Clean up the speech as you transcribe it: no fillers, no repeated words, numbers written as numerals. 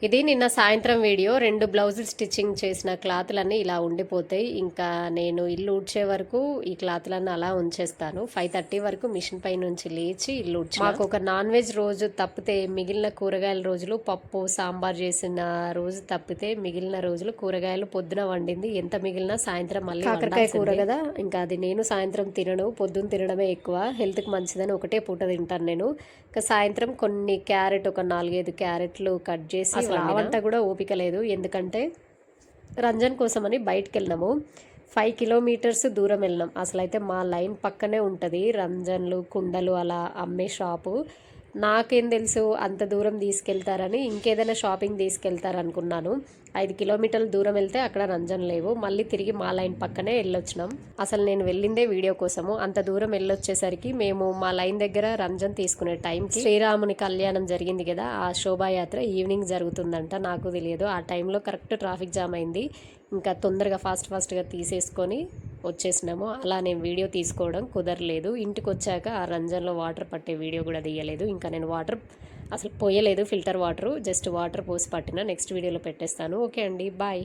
ఇది నిన్న సాయంత్రం వీడియో. 2 బ్లౌజులు స్టిచ్చింగ్ చేసిన క్లాతులన్నీ ఇలా ఉండిపోతాయి. ఇంకా నేను ఇల్లు ఊడ్చే వరకు ఈ క్లాతులన్నీ అలా ఉంచేస్తాను. 5:30 వరకు మిషన్ పై నుంచి లేచి ఇల్లు ఊడ్చి, మాకు ఒక నాన్ వెజ్ రోజు తప్పితే మిగిలిన కూరగాయల రోజులు, పప్పు సాంబార్ చేసిన రోజు తప్పితే మిగిలిన రోజులు కూరగాయలు పొద్దున వండింది ఎంత మిగిలినా సాయంత్రం మళ్ళీ కాకరకాయ కూర కదా, ఇంకా అది నేను సాయంత్రం తినను, పొద్దున్న తినడమే ఎక్కువ. హెల్త్కి మంచిదని ఒకటే పూట తింటాను నేను. ఇంకా సాయంత్రం కొన్ని క్యారెట్, ఒక 4-5 క్యారెట్లు కట్ చేసి, ఆ వంట కూడా ఓపిక లేదు. ఎందుకంటే రంజన్ కోసమని బయటకు వెళ్ళినాము. 5 కిలోమీటర్స్ దూరం వెళ్ళినాం. అసలైతే మా లైన్ పక్కనే ఉంటుంది రంజన్లు, కుండలు అలా అమ్మే షాపు. నాకేం తెలుసు అంత దూరం తీసుకెళ్తారని, ఇంకేదైనా షాపింగ్ తీసుకెళ్తారనుకున్నాను. 5 కిలోమీటర్ల దూరం వెళ్తే అక్కడ రంజన్ లేవు. మళ్ళీ తిరిగి మా లైన్ పక్కనే వెళ్ళొచ్చినాం. అసలు నేను వెళ్ళిందే వీడియో కోసము. అంత దూరం వెళ్ళొచ్చేసరికి మేము మా లైన్ దగ్గర రంజన్ తీసుకునే టైంకి శ్రీరాముని కళ్యాణం జరిగింది కదా, ఆ శోభాయాత్ర ఈవినింగ్ జరుగుతుందంట. నాకు తెలియదు. ఆ టైంలో కరెక్ట్ ట్రాఫిక్ జామ్ అయింది. ఇంకా తొందరగా ఫాస్ట్గా తీసేసుకొని వచ్చేసినాము. అలా నేను వీడియో తీసుకోవడం కుదరలేదు. ఇంటికి వచ్చాక ఆ రంజన్లో వాటర్ పట్టే వీడియో కూడా తీయలేదు. ఇంకా నేను వాటర్ అసలు పోయలేదు, ఫిల్టర్ వాటర్, జస్ట్ వాటర్ పోసి పట్టిన. నెక్స్ట్ వీడియోలో పెట్టేస్తాను. ఓకే అండి, బాయ్.